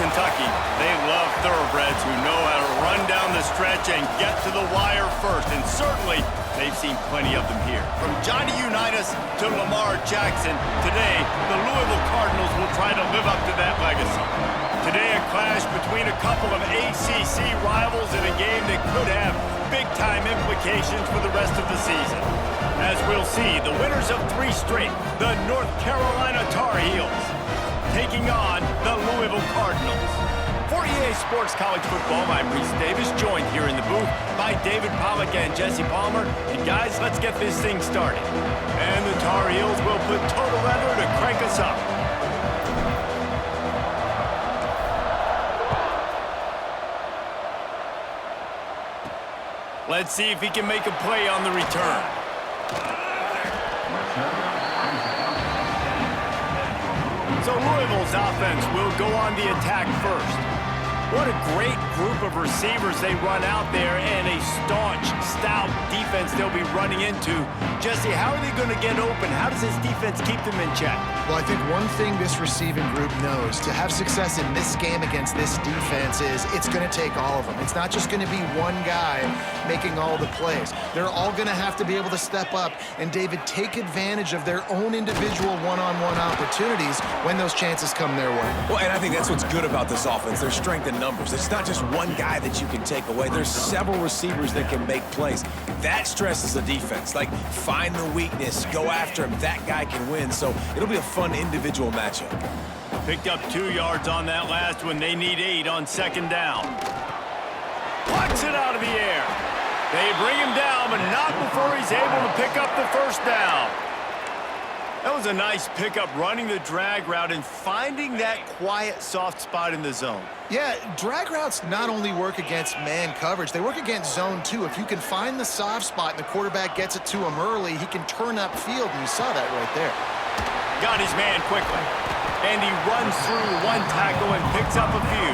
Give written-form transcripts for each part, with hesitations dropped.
Kentucky, they love thoroughbreds who know how to run down the stretch and get to the wire first, and certainly they've seen plenty of them here. From Johnny Unitas to Lamar Jackson, today the Louisville Cardinals will try to live up to that legacy. Today a clash between a couple of ACC rivals in a game that could have big-time implications for the rest of the season. As we'll see, the winners of 3 straight, the North Carolina Tar Heels, taking on the Louisville Cardinals. For EA Sports College Football, I'm Reese Davis, joined here in the booth by David Pollack and Jesse Palmer. And guys, let's get this thing started. And the Tar Heels will put total leather to crank us up. Let's see if he can make a play on the return. So Louisville's offense will go on the attack first. What a great group of receivers they run out there, and a staunch, stout defense they'll be running into. Jesse, how are they going to get open? How does this defense keep them in check? Well, I think one thing this receiving group knows to have success in this game against this defense is it's going to take all of them. It's not just going to be one guy making all the plays. They're all going to have to be able to step up and, David, take advantage of their own individual one-on-one opportunities when those chances come their way. Well, and I think that's what's good about this offense. Their strength in numbers. It's not just one guy that you can take away. There's several receivers that can make plays. That stresses the defense. Like, find the weakness, go after him. That guy can win. So it'll be a fun individual matchup. Picked up 2 yards on that last one. They need 8 on second down. Plucks it out of the air. They bring him down, but not before he's able to pick up the first down. That was a nice pickup, running the drag route and finding that quiet, soft spot in the zone. Yeah, drag routes not only work against man coverage, they work against zone too. If you can find the soft spot and the quarterback gets it to him early, he can turn upfield, and you saw that right there. Got his man quickly, and he runs through 1 tackle and picks up a few.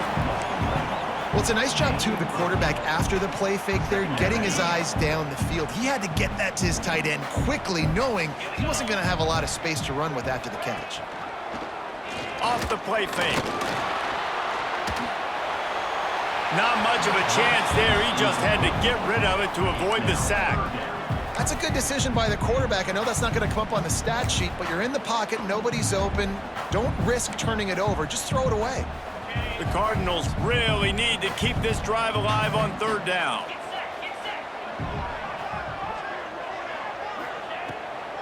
Well, it's a nice job, too, of the quarterback after the play fake there, getting his eyes down the field. He had to get that to his tight end quickly, knowing he wasn't going to have a lot of space to run with after the catch. Off the play fake. Not much of a chance there. He just had to get rid of it to avoid the sack. That's a good decision by the quarterback. I know that's not going to come up on the stat sheet, but you're in the pocket, nobody's open. Don't risk turning it over. Just throw it away. The Cardinals really need to keep this drive alive on 3rd down.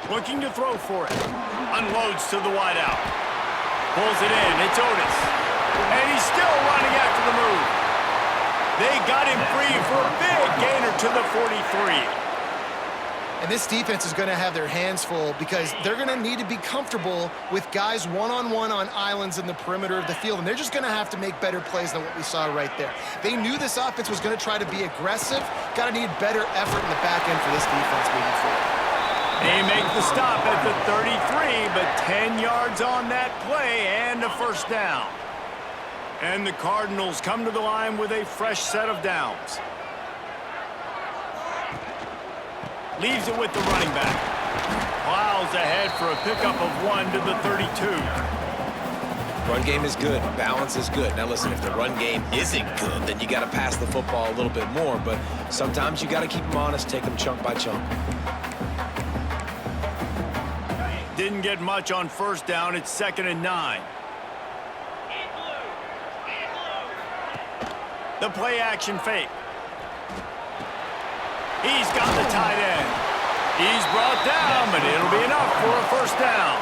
Looking to throw for it. Unloads to the wideout. Pulls it in. It's Otis. And he's still running after the move. They got him free for a big gainer to the 43. And this defense is going to have their hands full because they're going to need to be comfortable with guys one-on-one on islands in the perimeter of the field. And they're just going to have to make better plays than what we saw right there. They knew this offense was going to try to be aggressive. Got to need better effort in the back end for this defense moving forward. They make the stop at the 33, but 10 yards on that play and a first down. And the Cardinals come to the line with a fresh set of downs. Leaves it with the running back. Plows ahead for a pickup of 1 to the 32. Run game is good. Balance is good. Now, listen, if the run game isn't good, then you got to pass the football a little bit more. But sometimes you got to keep them honest, take them chunk by chunk. Didn't get much on first down. It's 2nd and 9. The play action fake. He's got the tight end. He's brought down, but it'll be enough for a first down.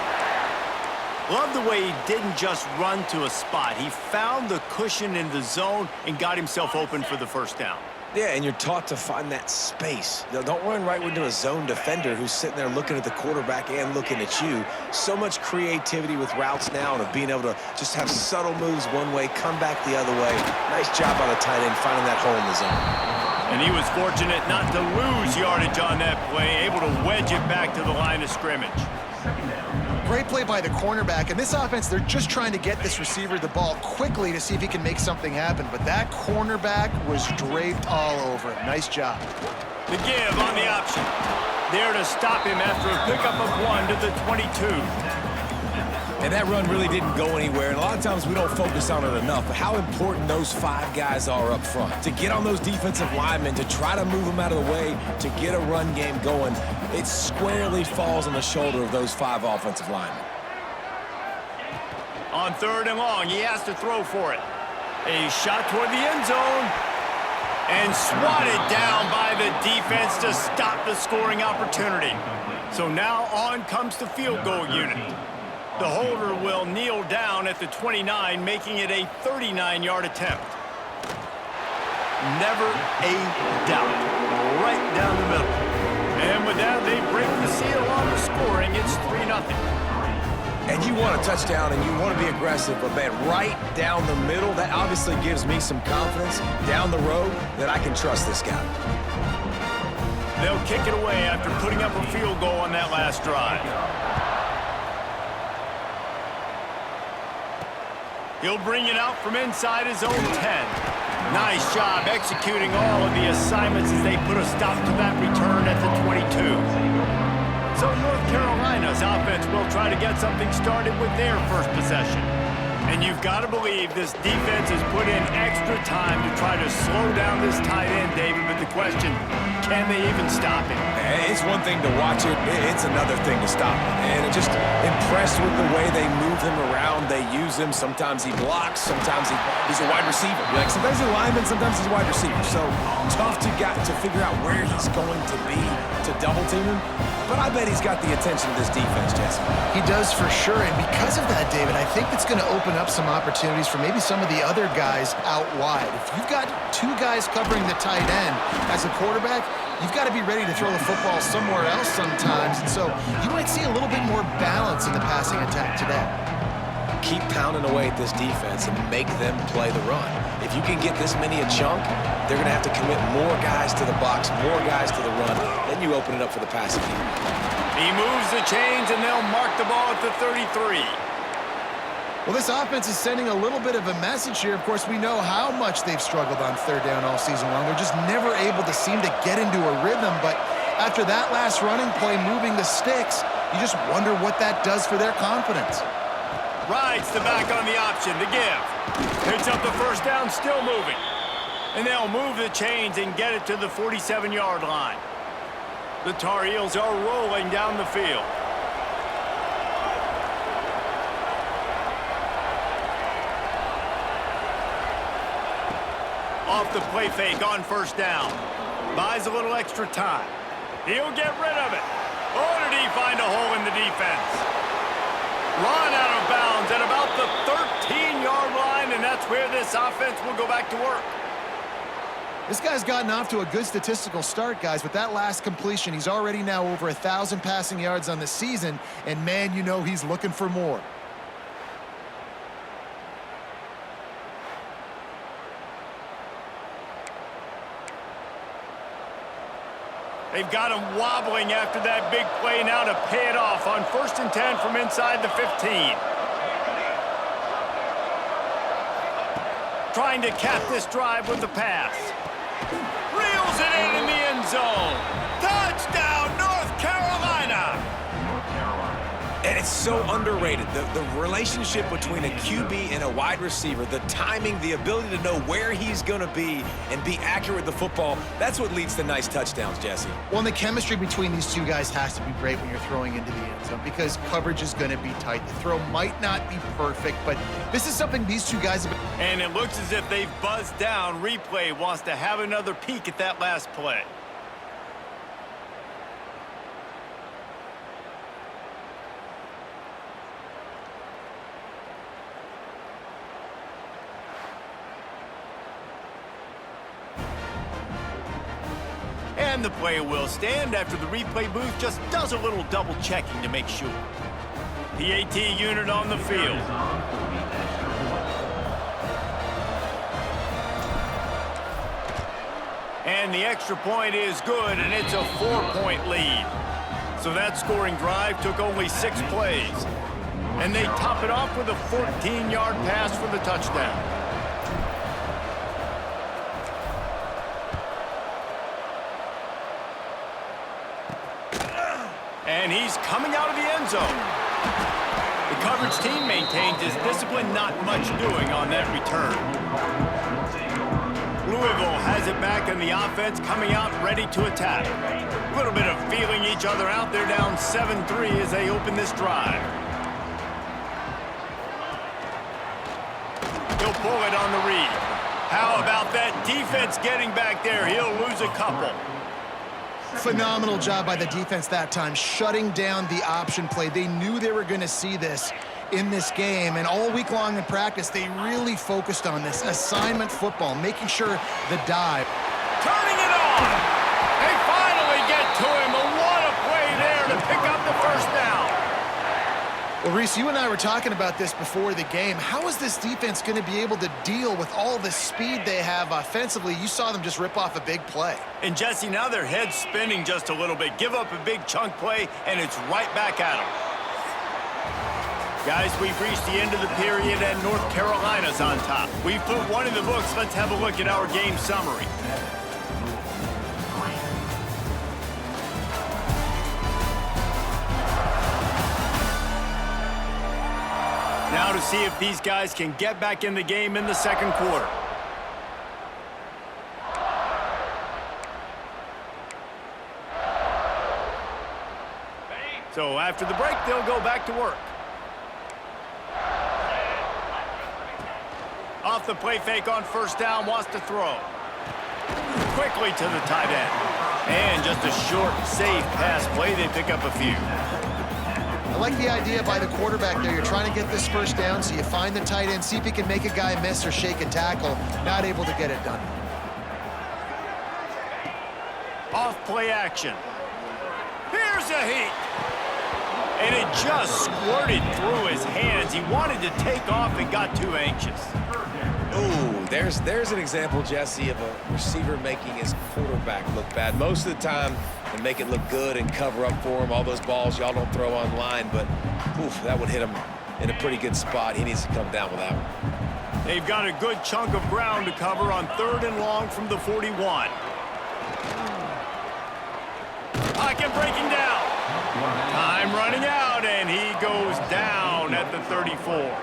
Love the way he didn't just run to a spot. He found the cushion in the zone and got himself open for the first down. Yeah, and you're taught to find that space. Don't run right into a zone defender who's sitting there looking at the quarterback and looking at you. So much creativity with routes now and of being able to just have subtle moves one way, come back the other way. Nice job by the tight end finding that hole in the zone. And he was fortunate not to lose yardage on that play, able to wedge it back to the line of scrimmage. Great play by the cornerback. And this offense, they're just trying to get this receiver the ball quickly to see if he can make something happen. But that cornerback was draped all over him. Nice job. The give on the option. There to stop him after a pickup of 1 to the 22. And that run really didn't go anywhere, and a lot of times we don't focus on it enough, but how important those 5 guys are up front. To get on those defensive linemen, to try to move them out of the way, to get a run game going, it squarely falls on the shoulder of those 5 offensive linemen. On 3rd and long, he has to throw for it. A shot toward the end zone. And swatted down by the defense to stop the scoring opportunity. So now on comes the field goal unit. The holder will kneel down at the 29, making it a 39-yard attempt. Never a doubt. Right down the middle. And with that, they break the seal on the scoring. It's 3-0. And you want a touchdown and you want to be aggressive, but man, right down the middle, that obviously gives me some confidence down the road that I can trust this guy. They'll kick it away after putting up a field goal on that last drive. He'll bring it out from inside his own 10. Nice job executing all of the assignments as they put a stop to that return at the 22. So North Carolina's offense will try to get something started with their first possession. And you've got to believe this defense has put in extra time to try to slow down this tight end, David. But the question, can they even stop him? It's one thing to watch it. It's another thing to stop it. And I'm just impressed with the way they move him around. They use him. Sometimes he blocks. Sometimes he's a wide receiver. Like sometimes he's a lineman. Sometimes he's a wide receiver. So tough to figure out where he's going to be to double team him. But I bet he's got the attention of this defense, Jesse. He does for sure, and because of that, David, I think it's going to open up some opportunities for maybe some of the other guys out wide. If you've got 2 guys covering the tight end as a quarterback, you've got to be ready to throw the football somewhere else sometimes, and so you might see a little bit more balance in the passing attack today. Keep pounding away at this defense and make them play the run. If you can get this many a chunk, they're going to have to commit more guys to the box, more guys to the run. Then you open it up for the passing game. He moves the chains, and they'll mark the ball at the 33. Well, this offense is sending a little bit of a message here. Of course, we know how much they've struggled on 3rd down all season long. They're just never able to seem to get into a rhythm. But after that last running play, moving the sticks, you just wonder what that does for their confidence. Rides the back on the option to give. Picks up the 1st down, still moving. And they'll move the chains and get it to the 47-yard line. The Tar Heels are rolling down the field. Off the play fake on 1st down. Buys a little extra time. He'll get rid of it. Oh, did he find a hole in the defense? Run out of bounds at about the 13-yard line, and that's where this offense will go back to work. This guy's gotten off to a good statistical start, guys. With that last completion, he's already now over 1,000 passing yards on the season, and man, you know he's looking for more. They've got him wobbling after that big play now to pay it off on 1st and 10 from inside the 15. Trying to cap this drive with the pass. Reels it in the end zone. Touchdown, North Carolina! And it's so underrated. The relationship between a QB and a wide receiver, the timing, the ability to know where he's going to be and be accurate with the football, that's what leads to nice touchdowns, Jesse. Well, and the chemistry between these 2 guys has to be great when you're throwing into the end zone because coverage is going to be tight. The throw might not be perfect, but this is something these 2 guys have been... And it looks as if they've buzzed down. Replay wants to have another peek at that last play. And the play will stand after the replay booth just does a little double checking to make sure. PAT unit on the field. And the extra point is good, and it's a 4-point lead. So that scoring drive took only 6 plays. And they top it off with a 14-yard pass for the touchdown. And he's coming out of the end zone. The coverage team maintains his discipline, not much doing on that return. Louisville has it back in the offense, coming out ready to attack. A little bit of feeling each other out. They're down 7-3 as they open this drive. He'll pull it on the read. How about that defense getting back there? He'll lose a couple. Phenomenal job by the defense that time, shutting down the option play. They knew they were going to see this in this game, and all week long in practice, they really focused on this assignment football, making sure the dive. Turning it on! They finally get to him, and what a play there to pick up the first down. Well, Reese, you and I were talking about this before the game. How is this defense going to be able to deal with all the speed they have offensively? You saw them just rip off a big play. And Jesse, now their head's spinning just a little bit. Give up a big chunk play, and it's right back at them. Guys, we've reached the end of the period, and North Carolina's on top. We've put one in the books. Let's have a look at our game summary. Now to see if these guys can get back in the game in the second quarter. So after the break, they'll go back to work. Off the play fake on first down, wants to throw. Quickly to the tight end. And just a short, safe pass play. They pick up a few. I like the idea by the quarterback there. You're trying to get this first down, so you find the tight end, see if he can make a guy miss or shake a tackle. Not able to get it done. Off play action. Here's a heat. And it just squirted through his hands. He wanted to take off and got too anxious. Ooh, there's an example, Jesse, of a receiver making his quarterback look bad. Most of the time, they make it look good and cover up for him. All those balls y'all don't throw online, but oof, that would hit him in a pretty good spot. He needs to come down with that one. They've got a good chunk of ground to cover on 3rd and long from the 41. Pocket breaking down. Time running out, and he goes down at the 34.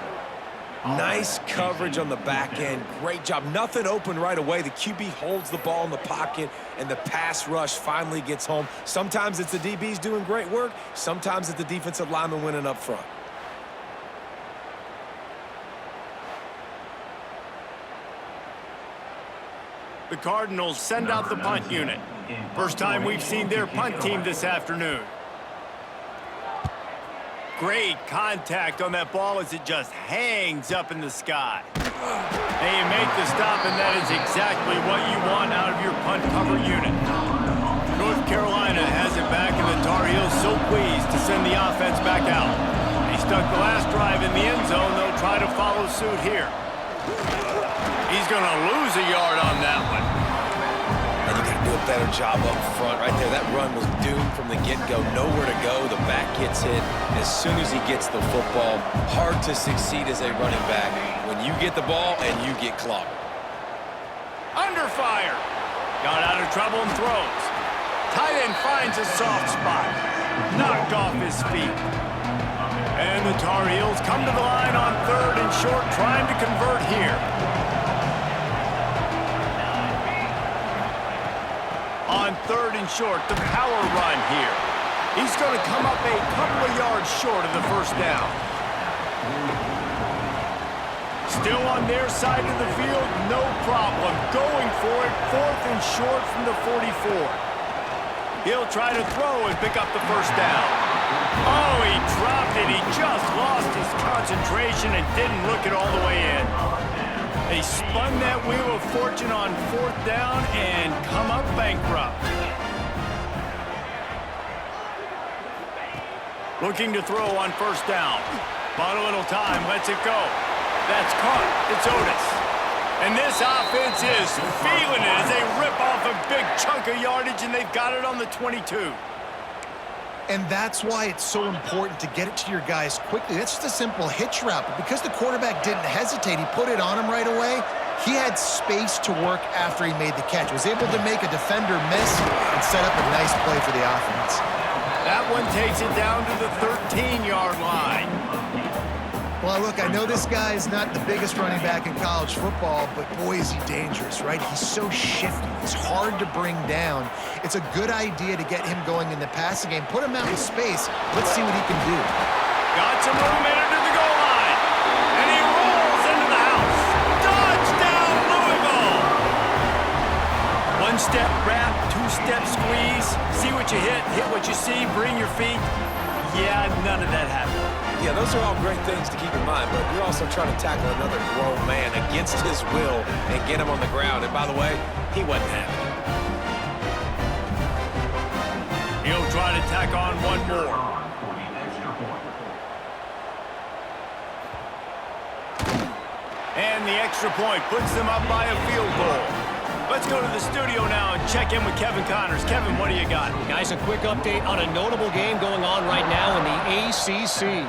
Nice coverage on the back end. Great job. Nothing open right away. The QB holds the ball in the pocket, and the pass rush finally gets home. Sometimes it's the DBs doing great work. Sometimes it's the defensive lineman winning up front. The Cardinals send out the punt unit. First time we've seen their punt team this afternoon. Great contact on that ball as it just hangs up in the sky. They make the stop, and that is exactly what you want out of your punt cover unit. North Carolina has it back, and the Tar Heels so pleased to send the offense back out. They stuck the last drive in the end zone. They'll try to follow suit here. He's going to lose a yard on that one. And you got to do a better job up front right there. That run was doomed from the get-go. Nowhere to go. The back gets hit as soon as he gets the football. Hard to succeed as a running back when you get the ball and you get clogged. Under fire. Got out of trouble and throws. Tight end finds a soft spot. Knocked off his feet. And the Tar Heels come to the line on 3rd and short, trying to convert here. On 3rd and short, the power run here. He's going to come up a couple of yards short of the first down. Still on their side of the field, no problem. Going for it, 4th and short from the 44. He'll try to throw and pick up the first down. Oh, he dropped it. He just lost his concentration and didn't look it all the way in. They spun that wheel of fortune on 4th down and come up bankrupt. Looking to throw on first down. Bought a little time, lets it go. That's caught. It's Otis. And this offense is feeling it as they rip off a big chunk of yardage, and they've got it on the 22. And that's why it's so important to get it to your guys quickly. That's just a simple hitch route. But because the quarterback didn't hesitate, he put it on him right away. He had space to work after he made the catch. Was able to make a defender miss and set up a nice play for the offense. That one takes it down to the 13-yard line. Well, look, I know this guy is not the biggest running back in college football, but boy, is he dangerous, right? He's so shifty. He's hard to bring down. It's a good idea to get him going in the passing game. Put him out in space. Let's see what he can do. Got some room in to the goal line. And he rolls into the house. Touchdown, Louisville! One-step wrap, two-step squeeze. See what you hit what you see, bring your feet. Yeah, none of that happened. Yeah, those are all great things to keep in mind, but you're also trying to tackle another grown man against his will and get him on the ground. And by the way, he wasn't happy. He'll try to tack on one more. And the extra point puts them up by a field goal. Let's go to the studio now and check in with Kevin Connors. Kevin, what do you got? Guys, a quick update on a notable game going on right now in the ACC.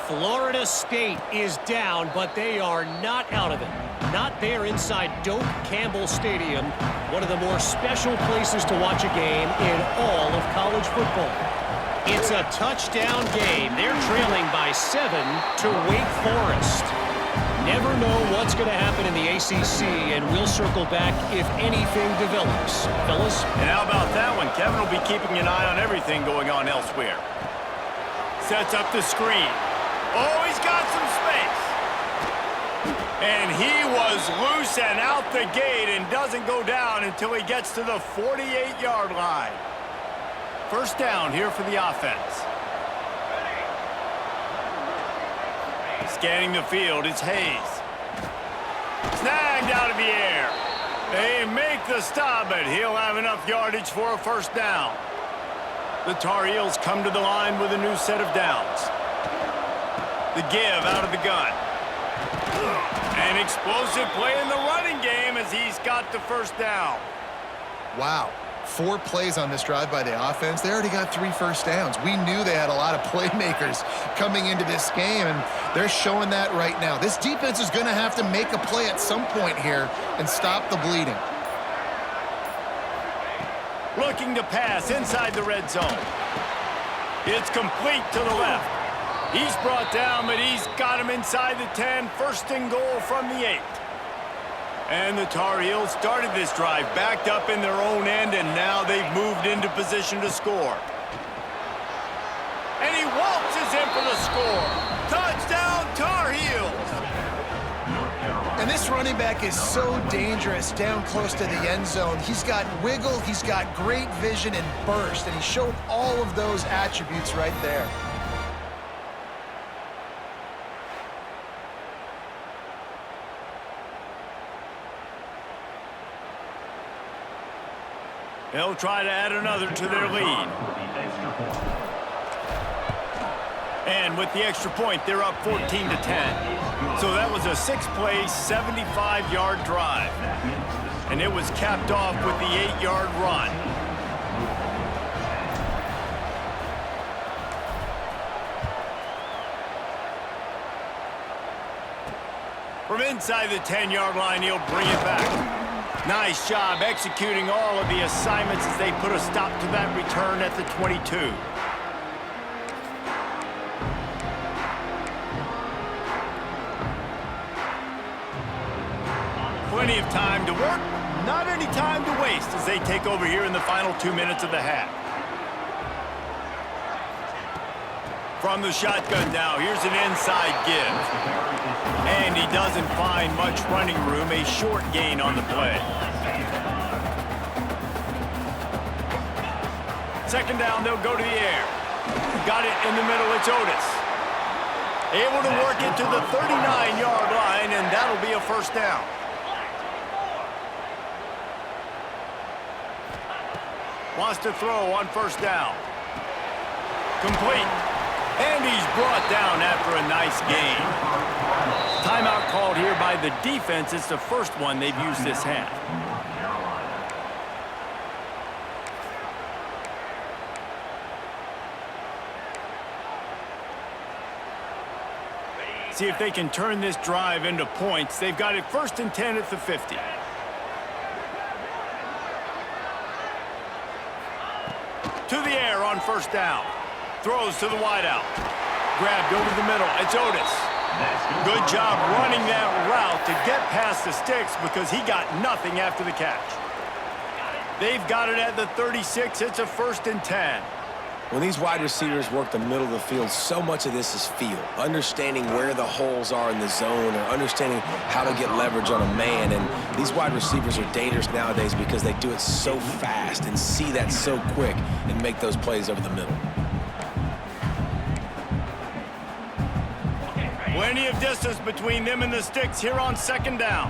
Florida State is down, but they are not out of it. Not there inside Doak Campbell Stadium, one of the more special places to watch a game in all of college football. It's a touchdown game. They're trailing by 7 to Wake Forest. Never know what's going to happen in the ACC, and we'll circle back if anything develops. Fellas? And how about that one? Kevin will be keeping an eye on everything going on elsewhere. Sets up the screen. Oh, he's got some space. And he was loose and out the gate and doesn't go down until he gets to the 48-yard line. First down here for the offense. Scanning the field, it's Hayes. Snagged out of the air. They make the stop, but he'll have enough yardage for a first down. The Tar Heels come to the line with a new set of downs. The give out of the gun. An explosive play in the running game as he's got the first down. Wow. 4 plays on this drive by the offense. They already got 3 first downs. We knew they had a lot of playmakers coming into this game, and they're showing that right now. This defense is going to have to make a play at some point here and stop the bleeding. Looking to pass inside the red zone. It's complete to the left. He's brought down, but he's got him inside the 10. First and goal from the 8. And the Tar Heels started this drive backed up in their own end, and now they've moved into position to score. And he waltzes in for the score. Touchdown, Tar Heels! And this running back is so dangerous down close to the end zone. He's got wiggle, he's got great vision and burst, and he showed all of those attributes right there. They'll try to add another to their lead. And with the extra point, they're up 14 to 10. So that was a 6-play, 75-yard drive. And it was capped off with the 8-yard run. From inside the 10-yard line, he'll bring it back. Nice job executing all of the assignments as they put a stop to that return at the 22. Plenty of time to work, not any time to waste as they take over here in the final 2 minutes of the half. From the shotgun now, here's an inside give. And he doesn't find much running room, a short gain on the play. Second down, they'll go to the air. Got it in the middle, it's Otis. Able to work it to the 39-yard line, and that'll be a first down. Wants to throw on first down. Complete. And he's brought down after a nice gain. Timeout called here by the defense. It's the first one they've used this half. See if they can turn this drive into points. They've got it 1st and 10 at the 50. To the air on first down. Throws to the wideout. Grabbed over the middle. It's Otis. Good job running that route to get past the sticks because he got nothing after the catch. They've got it at the 36. It's a 1st and 10. When these wide receivers work the middle of the field, so much of this is feel. Understanding where the holes are in the zone or understanding how to get leverage on a man. And these wide receivers are dangerous nowadays because they do it so fast and see that so quick and make those plays over the middle. Plenty of distance between them and the sticks here on 2nd down.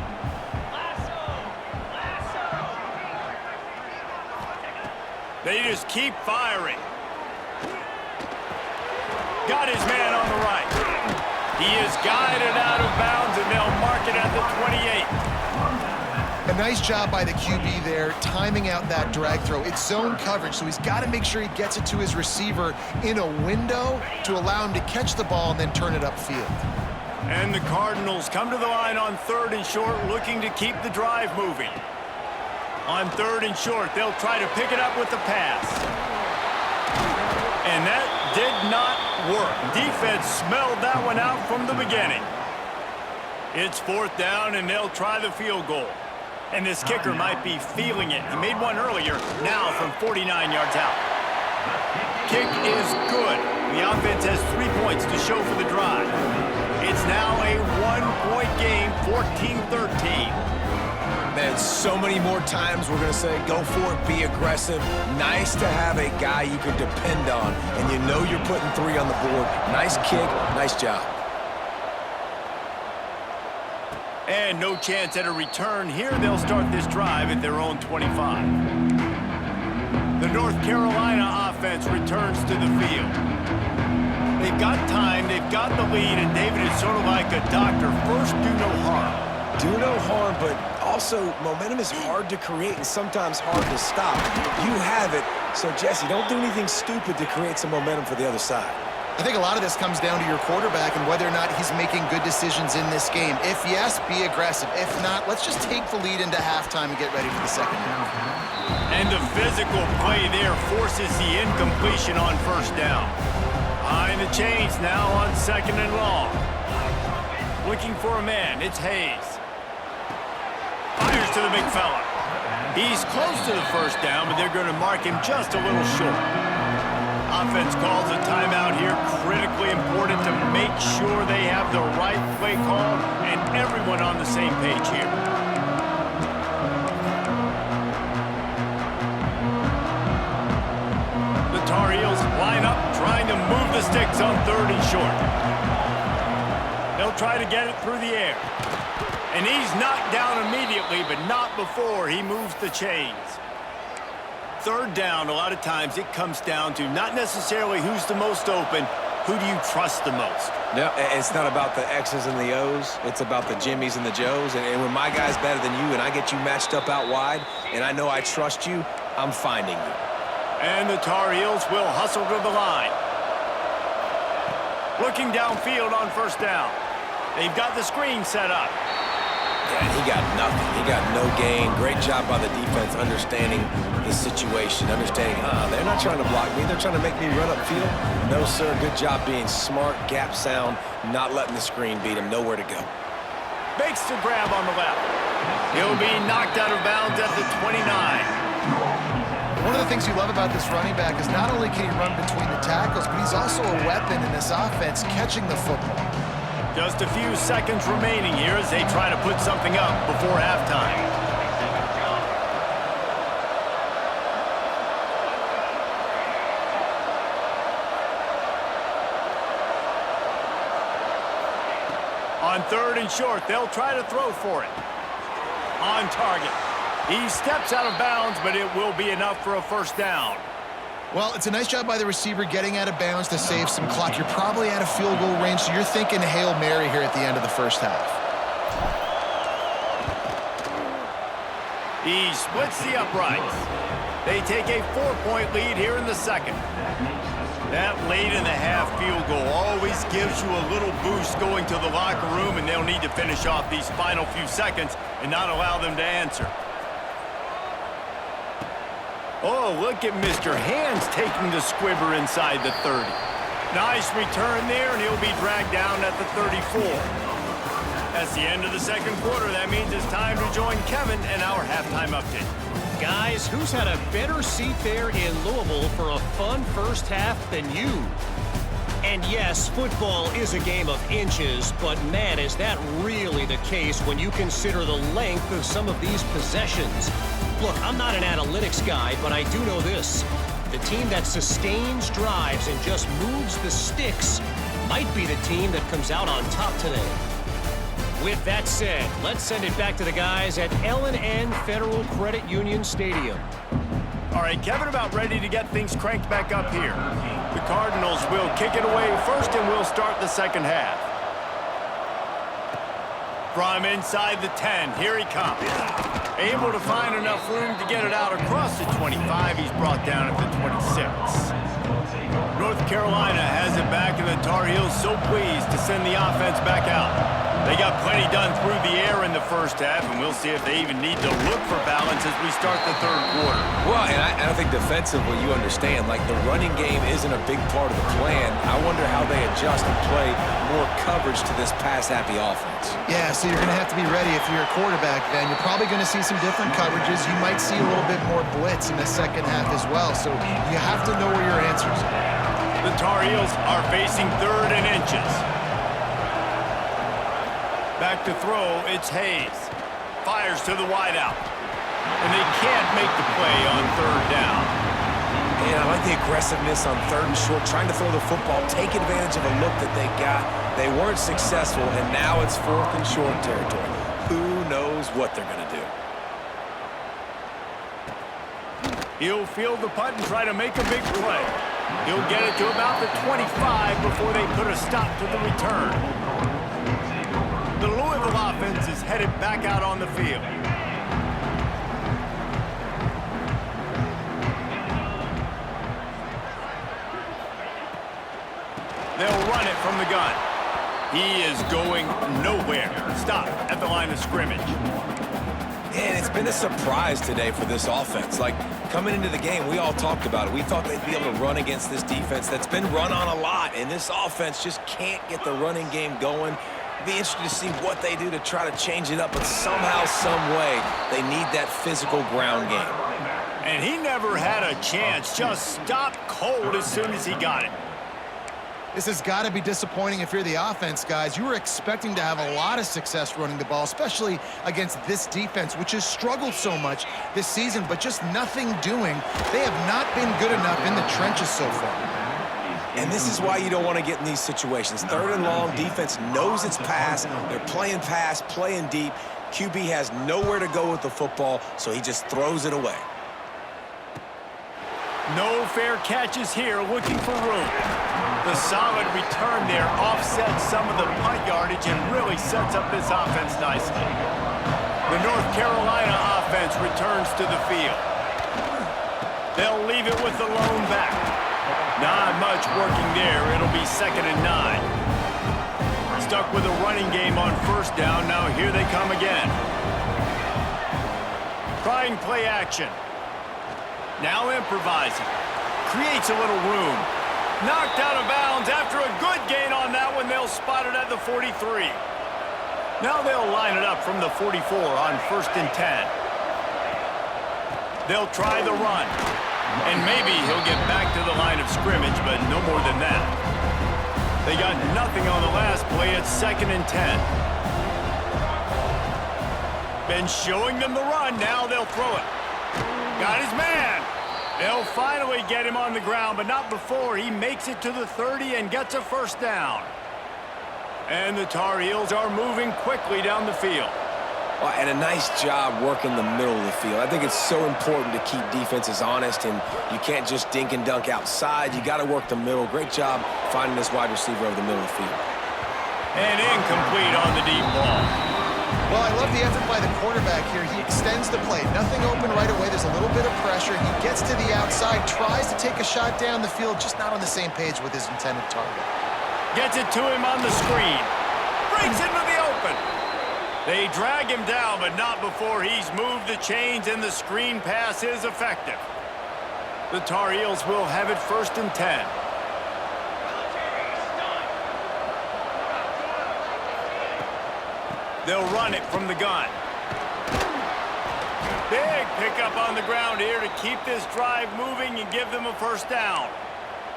They just keep firing. Got his man on the right. He is guided out of bounds, and they'll mark it at the 28. A nice job by the QB there, timing out that drag throw. It's zone coverage, so he's got to make sure he gets it to his receiver in a window to allow him to catch the ball and then turn it upfield. And the Cardinals come to the line on 3rd and short, looking to keep the drive moving. On 3rd and short, they'll try to pick it up with the pass. And that did not work. Defense smelled that one out from the beginning. It's 4th down, and they'll try the field goal. And this kicker might be feeling it. He made one earlier, now from 49 yards out. Kick is good. The offense has 3 points to show for the drive. It's now a 1-point game, 14-13. Man, so many more times we're going to say, go for it, be aggressive. Nice to have a guy you can depend on, and you know you're putting 3 on the board. Nice kick, nice job. And no chance at a return here. They'll start this drive at their own 25. The North Carolina offense returns to the field. They've got time, they've got the lead, and David is sort of like a doctor. First, do no harm. Do no harm, but also momentum is hard to create and sometimes hard to stop. You have it, so Jesse, don't do anything stupid to create some momentum for the other side. I think a lot of this comes down to your quarterback and whether or not he's making good decisions in this game. If yes, be aggressive. If not, let's just take the lead into halftime and get ready for the 2nd half. And the physical play there forces the incompletion on 1st down. Behind the chains now on 2nd and long. Looking for a man, it's Hayes. Fires to the big fella. He's close to the 1st down, but they're going to mark him just a little short. Offense calls a timeout here. Critically important to make sure they have the right play call and everyone on the same page here. The Tar Heels line up, trying to move the sticks on 3rd and short. They'll try to get it through the air. And he's knocked down immediately, but not before he moves the chains. 3rd down, a lot of times it comes down to not necessarily who's the most open, who do you trust the most? Yeah, it's not about the X's and the O's. It's about the Jimmies and the Joes. And when my guy's better than you and I get you matched up out wide and I know I trust you, I'm finding you. And the Tar Heels will hustle to the line. Looking downfield on 1st down. They've got the screen set up. Yeah, he got nothing. He got no gain. Great job by the defense understanding the situation, understanding, they're not trying to block me. They're trying to make me run upfield. No, sir. Good job being smart, gap sound, not letting the screen beat him. Nowhere to go. Makes the grab on the left. He'll be knocked out of bounds at the 29. One of the things you love about this running back is not only can he run between the tackles, but he's also a weapon in this offense catching the football. Just a few seconds remaining here as they try to put something up before halftime. On 3rd and short, they'll try to throw for it. On target. He steps out of bounds, but it will be enough for a 1st down. Well, it's a nice job by the receiver getting out of bounds to save some clock. You're probably out of field goal range, so you're thinking Hail Mary here at the end of the 1st half. He splits the uprights. They take a 4-point lead here in the 2nd. That late in the half field goal always gives you a little boost going to the locker room, and they'll need to finish off these final few seconds and not allow them to answer. Oh, look at Mr. Hands taking the squibber inside the 30. Nice return there, and he'll be dragged down at the 34. That's the end of the second quarter. That means it's time to join Kevin and our halftime update. Guys, who's had a better seat there in Louisville for a fun first half than you? And yes, football is a game of inches, but man, is that really the case when you consider the length of some of these possessions. Look, I'm not an analytics guy, but I do know this. The team that sustains drives and just moves the sticks might be the team that comes out on top today. With that said, let's send it back to the guys at L&N Federal Credit Union Stadium. All right, Kevin, about ready to get things cranked back up here. The Cardinals will kick it away first, and we'll start the second half. From inside the 10, here he comes. Able to find enough room to get it out across the 25. He's brought down at the 26. North Carolina has it back, and the Tar Heels so pleased to send the offense back out. They got plenty done through the air in the first half, and we'll see if they even need to look for balance as we start the third quarter. Well, and I think defensively, you understand, like the running game isn't a big part of the plan. I wonder how they adjust and play more coverage to this pass-happy offense. Yeah, so you're going to have to be ready if you're a quarterback then. You're probably going to see some different coverages. You might see a little bit more blitz in the second half as well, so you have to know where your answers are. The Tar Heels are facing 3rd and inches. Back to throw, it's Hayes. Fires to the wideout. And they can't make the play on 3rd down. And I like the aggressiveness on 3rd and short, trying to throw the football, take advantage of a look that they got. They weren't successful, and now it's 4th and short territory. Who knows what they're going to do? He'll field the punt and try to make a big play. He'll get it to about the 25 before they put a stop to the return. The Louisville offense is headed back out on the field. They'll run it from the gun. He is going nowhere. Stop at the line of scrimmage. And it's been a surprise today for this offense. Like, coming into the game, we all talked about it. We thought they'd be able to run against this defense that's been run on a lot, and this offense just can't get the running game going. Be interested to see what they do to try to change it up, but somehow, some way, they need that physical ground game. And he never had a chance. Just stopped cold as soon as he got it. This has got to be disappointing if you're the offense, guys. You were expecting to have a lot of success running the ball, especially against this defense, which has struggled so much this season, but just nothing doing. They have not been good enough in the trenches so far. And this is why you don't want to get in these situations. 3rd and long, defense knows it's pass. They're playing pass, playing deep. QB has nowhere to go with the football, so he just throws it away. No fair catches here, looking for room. The solid return there offsets some of the punt yardage and really sets up this offense nicely. The North Carolina offense returns to the field. They'll leave it with the lone back. Not much working there. It'll be 2nd and 9. Stuck with a running game on 1st down. Now here they come again. Trying play action. Now improvising. Creates a little room. Knocked out of bounds after a good gain on that one. They'll spot it at the 43. Now they'll line it up from the 44 on 1st and 10. They'll try the run. And maybe he'll get back to the line of scrimmage, but no more than that. They got nothing on the last play. It's 2nd and 10. Been showing them the run. Now they'll throw it. Got his man. They'll finally get him on the ground, but not before he makes it to the 30 and gets a 1st down. And the Tar Heels are moving quickly down the field. Well, and a nice job working the middle of the field. I think it's so important to keep defenses honest, and you can't just dink and dunk outside. You got to work the middle. Great job finding this wide receiver over the middle of the field. And incomplete on the deep ball. Well, I love the effort by the quarterback here. He extends the play. Nothing open right away. There's a little bit of pressure. He gets to the outside, tries to take a shot down the field, just not on the same page with his intended target. Gets it to him on the screen. Breaks into the open. They drag him down, but not before he's moved the chains, and the screen pass is effective. The Tar Heels will have it 1st and 10. They'll run it from the gun. Big pickup on the ground here to keep this drive moving and give them a first down.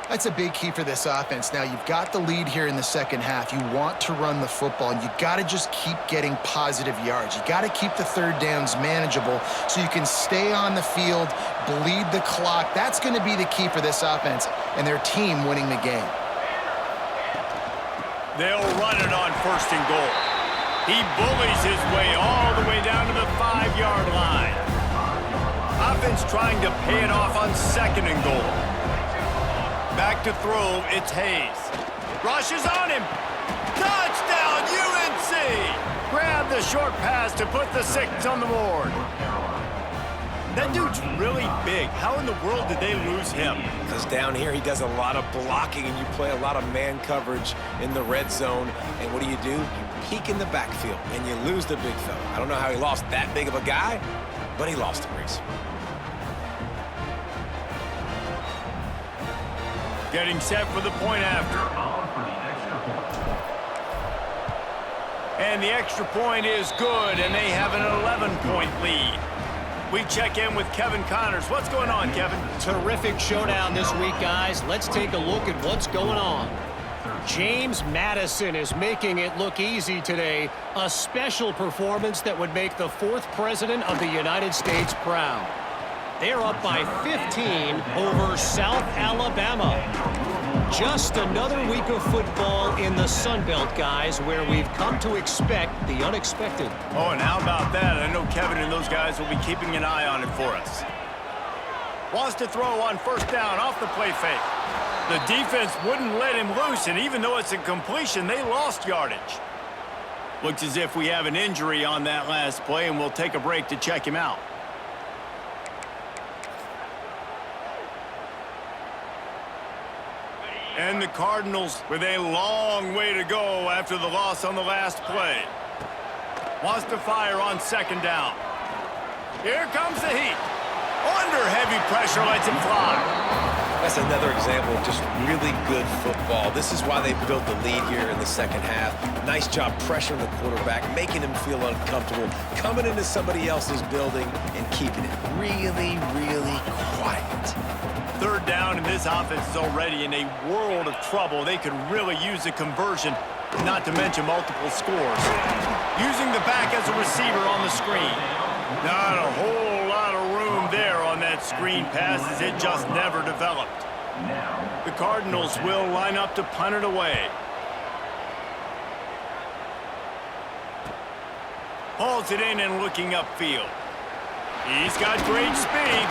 That's a big key for this offense. Now, you've got the lead here in the second half. You want to run the football, and you got to just keep getting positive yards. You got to keep the third downs manageable so you can stay on the field, bleed the clock. That's going to be the key for this offense and their team winning the game. They'll run it on 1st and goal. He bullies his way all the way down to the 5-yard line. Offense trying to pay it off on 2nd and goal. Back to throw, it's Hayes. Rushes on him. Touchdown, UNC! Grab the short pass to put the 6 on the board. That dude's really big. How in the world did they lose him? Because down here he does a lot of blocking, and you play a lot of man coverage in the red zone. And what do? You peek in the backfield, and you lose the big fella. I don't know how he lost that big of a guy, but he lost him, Reese. Getting set for the point after. And the extra point is good, and they have an 11-point lead. We check in with Kevin Connors. What's going on, Kevin? Terrific showdown this week, guys. Let's take a look at what's going on. James Madison is making it look easy today. A special performance that would make the 4th president of the United States proud. They're up by 15 over South Alabama. Just another week of football in the Sun Belt, guys, where we've come to expect the unexpected. Oh, and how about that? I know Kevin and those guys will be keeping an eye on it for us. Wants to throw on 1st down off the play fake. The defense wouldn't let him loose, and even though it's a completion, they lost yardage. Looks as if we have an injury on that last play, and we'll take a break to check him out. And the Cardinals with a long way to go after the loss on the last play. Wants to fire on 2nd down. Here comes the heat. Under heavy pressure, lets him fly. That's another example of just really good football. This is why they built the lead here in the second half. Nice job pressuring the quarterback, making him feel uncomfortable, coming into somebody else's building and keeping it really, really quiet. 3rd down, and this offense is already in a world of trouble. They could really use a conversion, not to mention multiple scores. Using the back as a receiver on the screen. Not a whole lot of room there on that screen pass, as it just never developed. The Cardinals will line up to punt it away. Hauls it in and looking upfield. He's got great speed.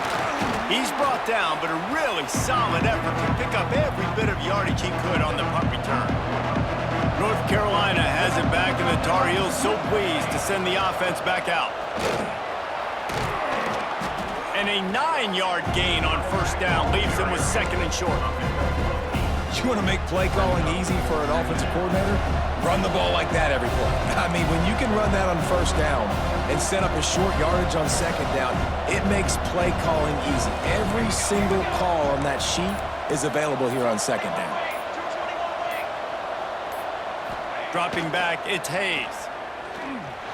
He's brought down, but a really solid effort to pick up every bit of yardage he could on the punt return. North Carolina has it back, and the Tar Heels so pleased to send the offense back out. And a 9-yard gain on 1st down leaves them with 2nd and short. You want to make play calling easy for an offensive coordinator? Run the ball like that every play. I mean, when you can run that on 1st down and set up a short yardage on 2nd down, it makes play calling easy. Every single call on that sheet is available here on 2nd down. Dropping back, it's Hayes.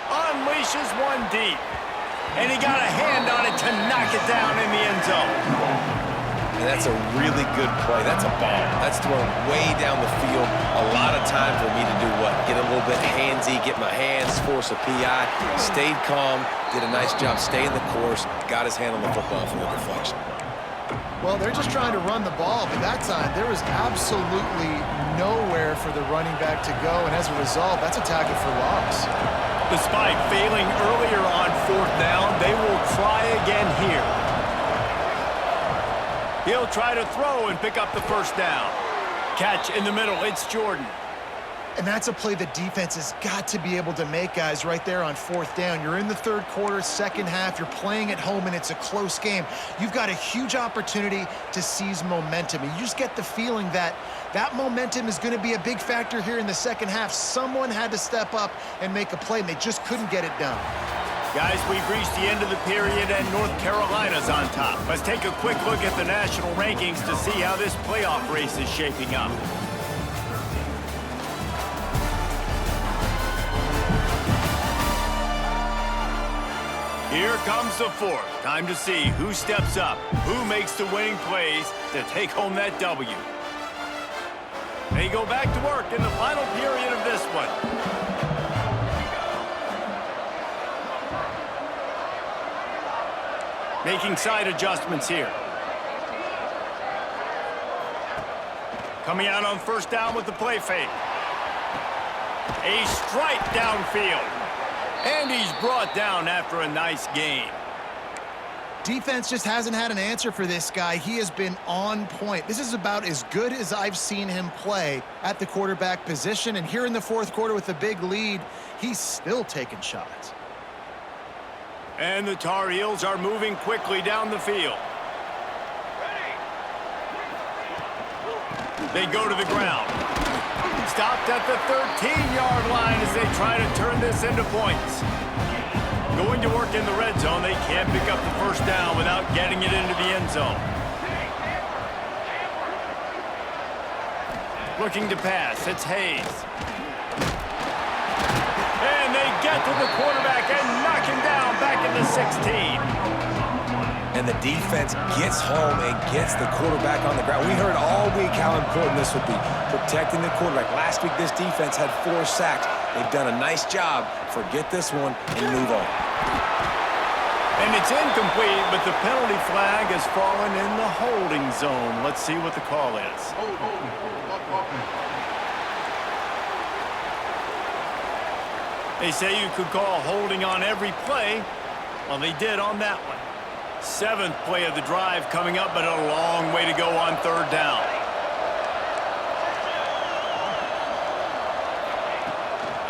Unleashes one deep. And he got a hand on it to knock it down in the end zone. And that's a really good play. That's a ball. That's thrown way down the field. A lot of time for me to do what? Get a little bit handsy, get my hands, force a PI. Stayed calm, did a nice job staying the course, got his hand on the football for the deflection. Well, they're just trying to run the ball, but that time there was absolutely nowhere for the running back to go, and as a result, that's a tackle for loss. Despite failing earlier on 4th down, they will try again here. He'll try to throw and pick up the 1st down. Catch in the middle, it's Jordan. And that's a play the defense has got to be able to make, guys, right there on 4th down. You're in the 3rd quarter, second half. You're playing at home, and it's a close game. You've got a huge opportunity to seize momentum. And you just get the feeling that that momentum is going to be a big factor here in the second half. Someone had to step up and make a play, and they just couldn't get it done. Guys, we've reached the end of the period, and North Carolina's on top. Let's take a quick look at the national rankings to see how this playoff race is shaping up. Here comes the fourth. Time to see who steps up, who makes the winning plays to take home that W. They go back to work in the final period of this one. Making side adjustments here. Coming out on first down with the play fake. A strike downfield. And he's brought down after a nice gain. Defense just hasn't had an answer for this guy. He has been on point. This is about as good as I've seen him play at the quarterback position. And here in the fourth quarter with a big lead, he's still taking shots. And the Tar Heels are moving quickly down the field. They go to the ground. Stopped at the 13-yard line as they try to turn this into points. Going to work in the red zone, they can't pick up the first down without getting it into the end zone. Looking to pass, it's Hayes. And they get to the quarterback and knock him down back in the 16. And the defense gets home and gets the quarterback on the ground. We heard all week how important this would be, protecting the quarterback. Last week, this defense had 4 sacks. They've done a nice job. Forget this one and move on. And it's incomplete, but the penalty flag has fallen in the holding zone. Let's see what the call is. They say you could call holding on every play. Well, they did on that one. 7th play of the drive coming up, but a long way to go on third down.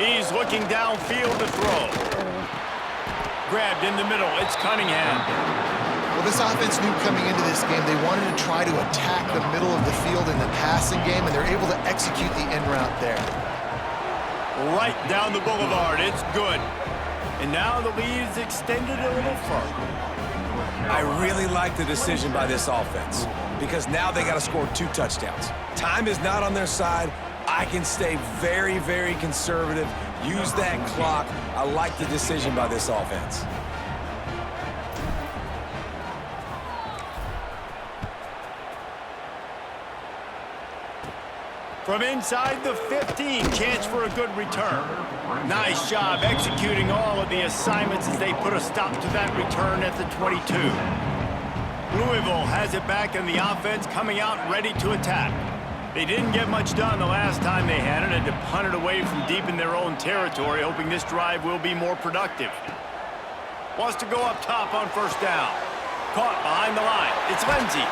He's looking downfield to throw. Grabbed in the middle. It's Cunningham. Well, this offense knew coming into this game they wanted to try to attack the middle of the field in the passing game, and they're able to execute the en route there. Right down the boulevard. It's good. And now the lead is extended a little further. I really like the decision by this offense because now they got to score 2 touchdowns. Time is not on their side. I can stay very, very conservative, use that clock. I like the decision by this offense. From inside the 15, chance for a good return. Nice job executing all of the assignments as they put a stop to that return at the 22. Louisville has it back in the offense, coming out ready to attack. They didn't get much done the last time they had it, and to punt it away from deep in their own territory, hoping this drive will be more productive. Wants to go up top on first down. Caught behind the line. It's Lindsey.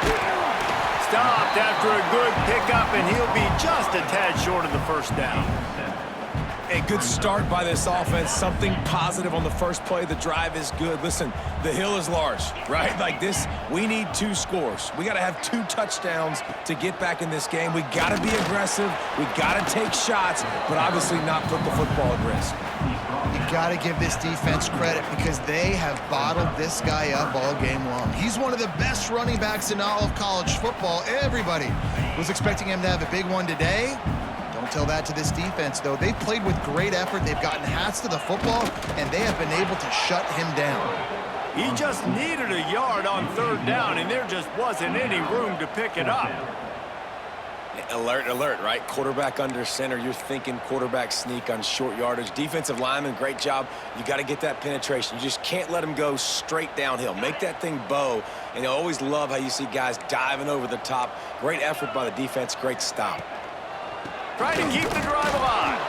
Stopped after a good pickup, and he'll be just a tad short of the first down. A good start by this offense. Something positive on the first play. The drive is good. Listen, the hill is large, right? Like this, we need 2 scores. We got to have 2 touchdowns to get back in this game. We got to be aggressive. We got to take shots, but obviously not put the football at risk. You got to give this defense credit because they have bottled this guy up all game long. He's one of the best running backs in all of college football. Everybody was expecting him to have a big one today. Don't tell that to this defense, though. They've played with great effort. They've gotten hats to the football, and they have been able to shut him down. He just needed a yard on third down, and there just wasn't any room to pick it up. Alert, alert, right? Quarterback under center. You're thinking quarterback sneak on short yardage. Defensive lineman, great job. You got to get that penetration. You just can't let him go straight downhill. Make that thing bow. And I always love how you see guys diving over the top. Great effort by the defense. Great stop. Trying to keep the drive alive.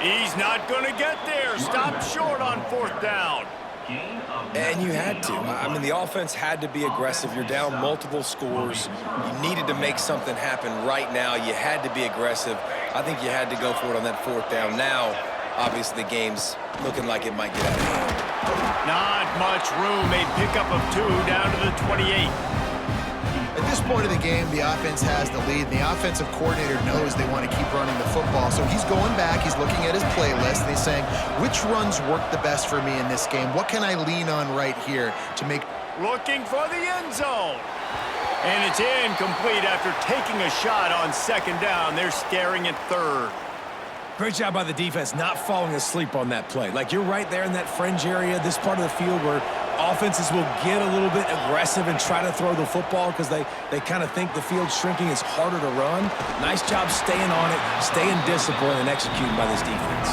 He's not going to get there. Stopped short on fourth down. And you had to. I mean, the offense had to be aggressive. You're down multiple scores. You needed to make something happen right now. You had to be aggressive. I think you had to go for it on that fourth down. Now, obviously, the game's looking like it might get out of hand. Not much room. A pickup of 2 down to the 28. At this point of the game, the offense has the lead, and the offensive coordinator knows they want to keep running the football. So he's going back, he's looking at his playlist, and he's saying, which runs work the best for me in this game? What can I lean on right here to make... Looking for the end zone. And it's incomplete after taking a shot on second down. They're staring at third. Great job by the defense not falling asleep on that play. Like, you're right there in that fringe area, this part of the field where Offenses will get a little bit aggressive and try to throw the football because they kind of think the field's shrinking. It's harder to run. Nice job staying on it, staying disciplined, and executing by this defense.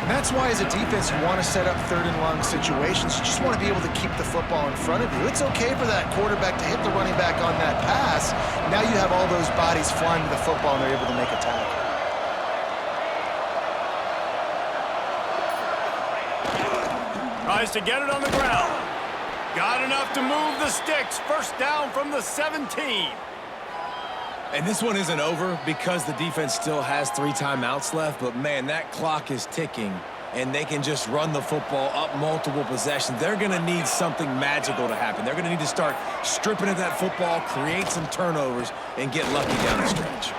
And that's why, as a defense, you want to set up third and long situations. You just want to be able to keep the football in front of you. It's okay for that quarterback to hit the running back on that pass. Now you have all those bodies flying to the football, and they're able to make a tackle. Tries to get it on the ground. Got enough to move the sticks. First down from the 17. And this one isn't over because the defense still has 3 timeouts left. But, man, that clock is ticking, and they can just run the football up multiple possessions. They're going to need something magical to happen. They're going to need to start stripping at that football, create some turnovers, and get lucky down the stretch.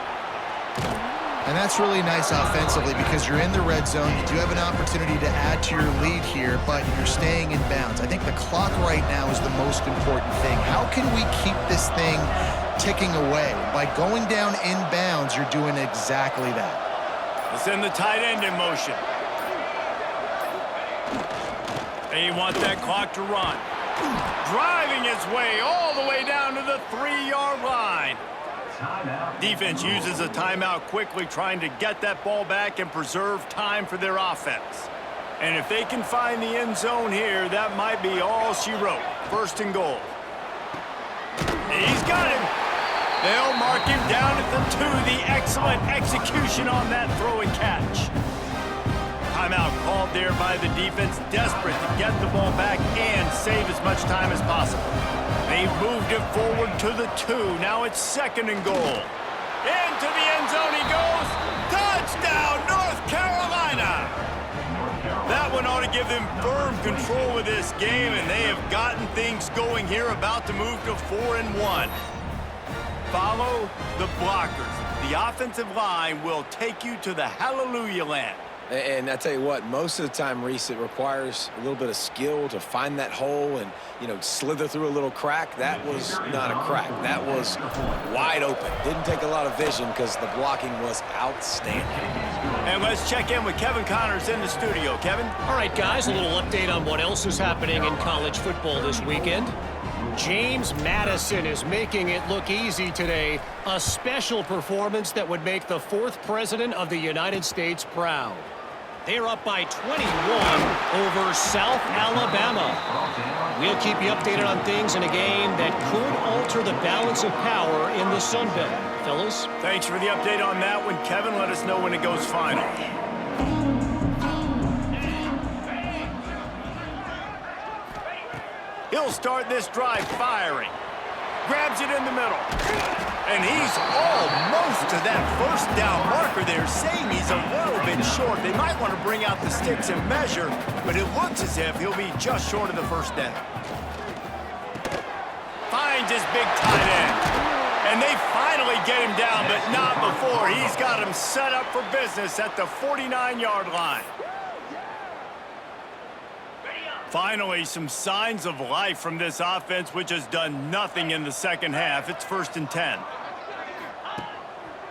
And that's really nice offensively because you're in the red zone. You do have an opportunity to add to your lead here, but you're staying in bounds. I think the clock right now is the most important thing. How can we keep this thing ticking away? By going down in bounds, you're doing exactly that. Let's send the tight end in motion. They want that clock to run. Driving its way all the way down to the 3-yard line. Defense uses a timeout quickly, trying to get that ball back and preserve time for their offense. And if they can find the end zone here, that might be all she wrote. First and goal. He's got him. They'll mark him down at the 2. The excellent execution on that throw and catch. Timeout called there by the defense, desperate to get the ball back and save as much time as possible. They've moved it forward to the 2. Now it's second and goal. Into the end zone he goes. Touchdown, North Carolina. That one ought to give them firm control of this game, and they have gotten things going here, about to move to 4-1. Follow the blockers. The offensive line will take you to the hallelujah land. And I tell you what, most of the time, Reese, it requires a little bit of skill to find that hole and, slither through a little crack. That was not a crack. That was wide open. Didn't take a lot of vision because the blocking was outstanding. And let's check in with Kevin Connors in the studio. Kevin? All right, guys, a little update on what else is happening in college football this weekend. James Madison is making it look easy today. A special performance that would make the 4th president of the United States proud. They're up by 21 over South Alabama. We'll keep you updated on things in a game that could alter the balance of power in the Sun Belt. Fellas? Thanks for the update on that one, Kevin. Let us know when it goes final. He'll start this drive firing. Grabs it in the middle. And he's almost to that first down marker there, saying he's a little bit short. They might want to bring out the sticks and measure, but it looks as if he'll be just short of the first down. Finds his big tight end. And they finally get him down, but not before. He's got him set up for business at the 49-yard line. Finally, some signs of life from this offense, which has done nothing in the second half. It's 1st and 10.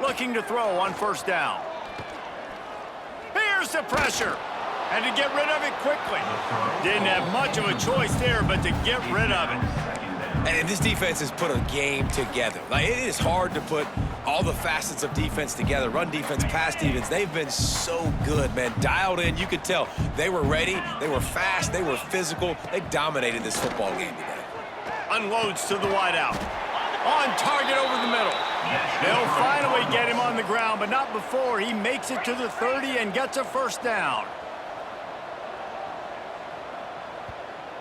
Looking to throw on first down. Here's the pressure. Had to get rid of it quickly. Didn't have much of a choice there, but to get rid of it. And this defense has put a game together. Like, it is hard to put all the facets of defense together. Run defense, pass defense. They've been so good, man. Dialed in. You could tell they were ready. They were fast. They were physical. They dominated this football game today. Unloads to the wideout. On target over the middle. They'll finally get him on the ground, but not before he makes it to the 30 and gets a first down.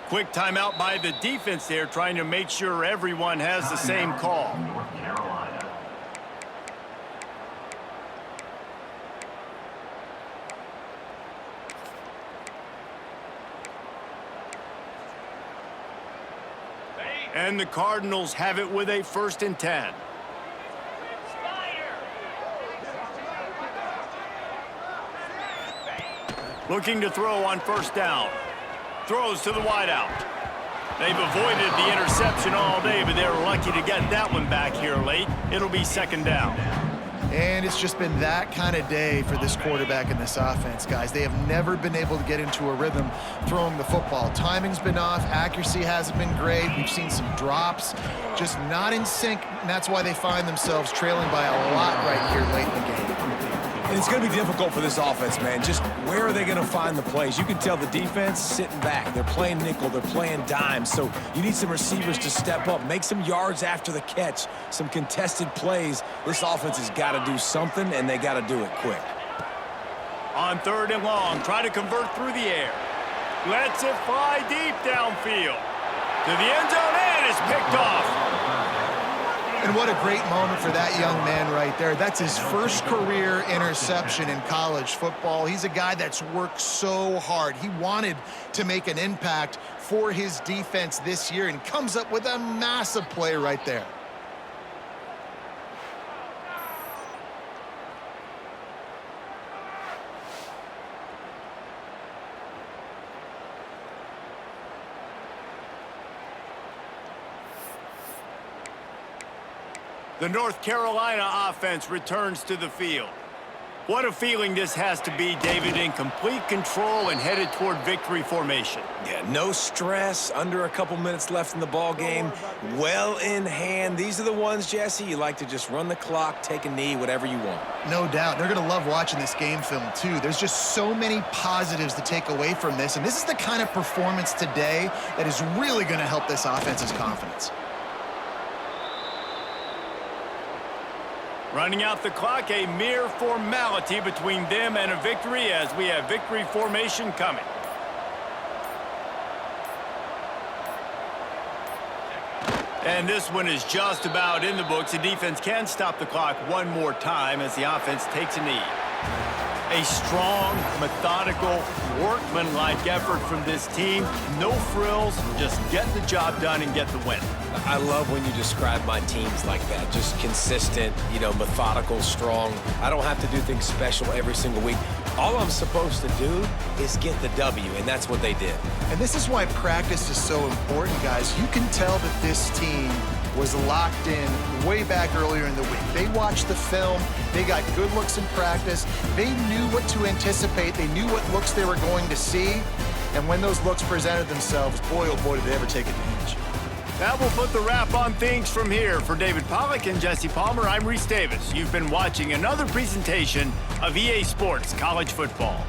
Quick timeout by the defense there, trying to make sure everyone has the same call. And the Cardinals have it with a 1st and 10. Looking to throw on first down. Throws to the wideout. They've avoided the interception all day, but they're lucky to get that one back here late. It'll be 2nd down. And it's just been that kind of day for this quarterback and this offense, guys. They have never been able to get into a rhythm throwing the football. Timing's been off. Accuracy hasn't been great. We've seen some drops, just not in sync, and that's why they find themselves trailing by a lot right here late in the game. And it's going to be difficult for this offense, man. Just where are they going to find the plays? You can tell the defense sitting back. They're playing nickel. They're playing dime. So you need some receivers to step up, make some yards after the catch, some contested plays. This offense has got to do something, and they got to do it quick. On 3rd and long, try to convert through the air. Lets it fly deep downfield. To the end zone, and it's picked off. And what a great moment for that young man right there. That's his first career interception in college football. He's a guy that's worked so hard. He wanted to make an impact for his defense this year and comes up with a massive play right there. The North Carolina offense returns to the field. What a feeling this has to be, David, in complete control and headed toward victory formation. Yeah, no stress, under a couple minutes left in the ball game, well in hand. These are the ones, Jesse, you like to just run the clock, take a knee, whatever you want. No doubt. They're going to love watching this game film, too. There's just so many positives to take away from this, and this is the kind of performance today that is really going to help this offense's confidence. Running out the clock, a mere formality between them and a victory as we have victory formation coming. And this one is just about in the books. The defense can stop the clock one more time as the offense takes a knee. A strong, methodical, workmanlike effort from this team. No frills, just get the job done and get the win. I love when you describe my teams like that. Just consistent, methodical, strong. I don't have to do things special every single week. All I'm supposed to do is get the W, and that's what they did. And this is why practice is so important, guys. You can tell that this team was locked in way back earlier in the week. They watched the film. They got good looks in practice. They knew what to anticipate. They knew what looks they were going to see. And when those looks presented themselves, boy, oh boy, did they ever take advantage. That will put the wrap on things from here. For David Pollack and Jesse Palmer, I'm Reese Davis. You've been watching another presentation of EA Sports College Football.